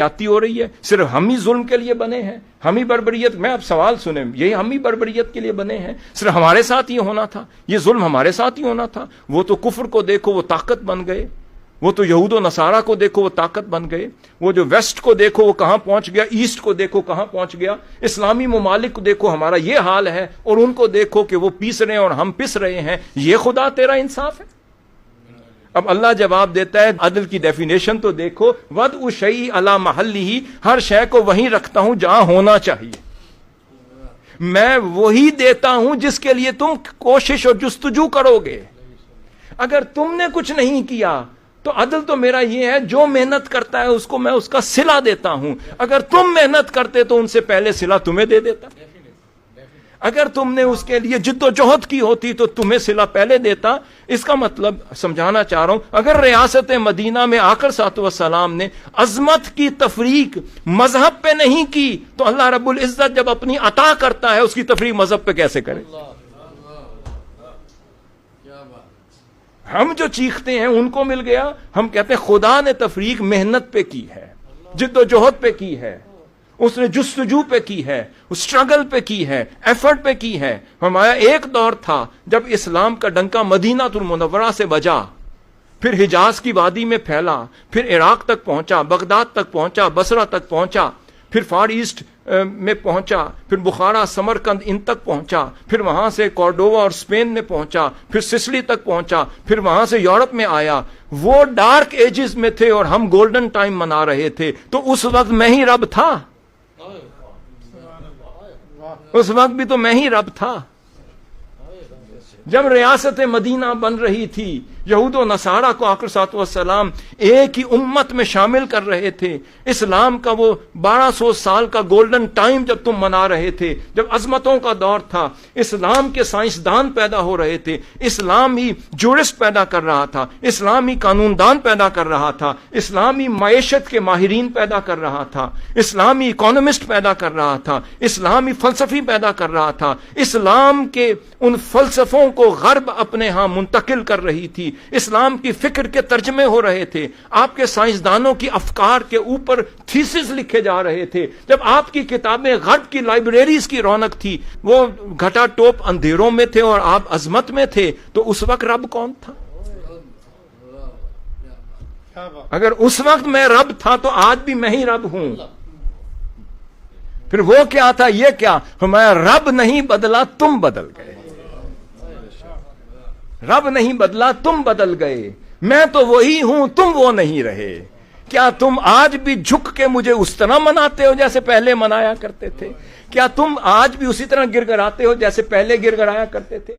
زیادتی ہو رہی ہے، صرف ہم ہی ظلم کے لیے بنے ہیں، ہم ہی بربریت، میں اب سوال سنیں، یہی ہم ہی بربریت کے لیے بنے ہیں؟ صرف ہمارے ساتھ یہ ہونا تھا، یہ ظلم ہمارے ساتھ ہی ہونا تھا؟ وہ تو کفر کو دیکھو وہ طاقت بن گئے، وہ تو یہود و نصارہ کو دیکھو وہ طاقت بن گئے، وہ جو ویسٹ کو دیکھو وہ کہاں پہنچ گیا، ایسٹ کو دیکھو کہاں پہنچ گیا، اسلامی ممالک کو دیکھو ہمارا یہ حال ہے، اور ان کو دیکھو کہ وہ پیس رہے ہیں اور ہم پس رہے ہیں۔ یہ خدا تیرا انصاف ہے؟ اب اللہ جواب دیتا ہے، عدل کی ڈیفینیشن تو دیکھو، وضع شیء علی محلہ، ہر شے کو وہیں رکھتا ہوں جہاں ہونا چاہیے، میں وہی دیتا ہوں جس کے لیے تم کوشش اور جستجو کرو گے۔ اگر تم نے کچھ نہیں کیا تو عدل تو میرا یہ ہے، جو محنت کرتا ہے اس کو میں اس کا صلہ دیتا ہوں، اگر تم محنت کرتے تو ان سے پہلے صلہ تمہیں دے دیتا، اگر تم نے اس کے لیے جد و جہد کی ہوتی تو تمہیں صلہ پہلے دیتا۔ اس کا مطلب سمجھانا چاہ رہا ہوں، اگر ریاست مدینہ میں آقا صلی اللہ علیہ وسلم نے عظمت کی تفریق مذہب پہ نہیں کی تو اللہ رب العزت جب اپنی عطا کرتا ہے اس کی تفریق مذہب پہ کیسے کرے؟ ہم جو چیختے ہیں ان کو مل گیا، ہم کہتے ہیں خدا نے تفریق محنت پہ کی ہے، جد و جہد پہ کی ہے، اس نے جستجو پہ کی ہے، اسٹرگل پہ کی ہے، ایفرٹ پہ کی ہے۔ ہمارا ایک دور تھا جب اسلام کا ڈنکا مدینہ المنورہ سے بجا، پھر حجاز کی وادی میں پھیلا، پھر عراق تک پہنچا، بغداد تک پہنچا، بصرہ تک پہنچا، پھر فار ایسٹ میں پہنچا، پھر بخارا سمرقند ان تک پہنچا، پھر وہاں سے کورڈووا اور اسپین میں پہنچا، پھر سسلی تک پہنچا، پھر وہاں سے یورپ میں آیا۔ وہ ڈارک ایجز میں تھے اور ہم گولڈن ٹائم منا رہے تھے، تو اس وقت میں ہی رب تھا، اس وقت بھی تو میں ہی رب تھا۔ جب ریاست مدینہ بن رہی تھی، یہود و نصارہ کو آقا صلی اللہ علیہ وسلم ایک ہی امت میں شامل کر رہے تھے، اسلام کا وہ 1200 سال کا گولڈن ٹائم جب تم منا رہے تھے، جب عظمتوں کا دور تھا، اسلام کے سائنسدان پیدا ہو رہے تھے، اسلامی جورسٹ پیدا کر رہا تھا، اسلامی قانون دان پیدا کر رہا تھا، اسلامی معیشت کے ماہرین پیدا کر رہا تھا، اسلامی اکانومسٹ پیدا کر رہا تھا، اسلامی فلسفی پیدا کر رہا تھا، اسلام کے ان فلسفوں کو غرب اپنے ہاں منتقل کر رہی تھی، اسلام کی فکر کے ترجمے ہو رہے تھے، آپ کے سائنسدانوں کی افکار کے اوپر تھیسس لکھے جا رہے تھے، جب آپ کی کتابیں غرب کی لائبریریز کی رونق تھی، وہ گھٹا ٹوپ اندھیروں میں تھے اور آپ عظمت میں تھے، تو اس وقت رب کون تھا؟ اگر اس وقت میں رب تھا تو آج بھی میں ہی رب ہوں۔ پھر وہ کیا تھا؟ یہ کیا ہمارا رب نہیں بدلا، تم بدل گئے، رب نہیں بدلا تم بدل گئے، میں تو وہی ہوں تم وہ نہیں رہے۔ کیا تم آج بھی جھک کے مجھے اس طرح مناتے ہو جیسے پہلے منایا کرتے تھے؟ کیا تم آج بھی اسی طرح گر گراتے ہو جیسے پہلے گر گرایا کرتے تھے؟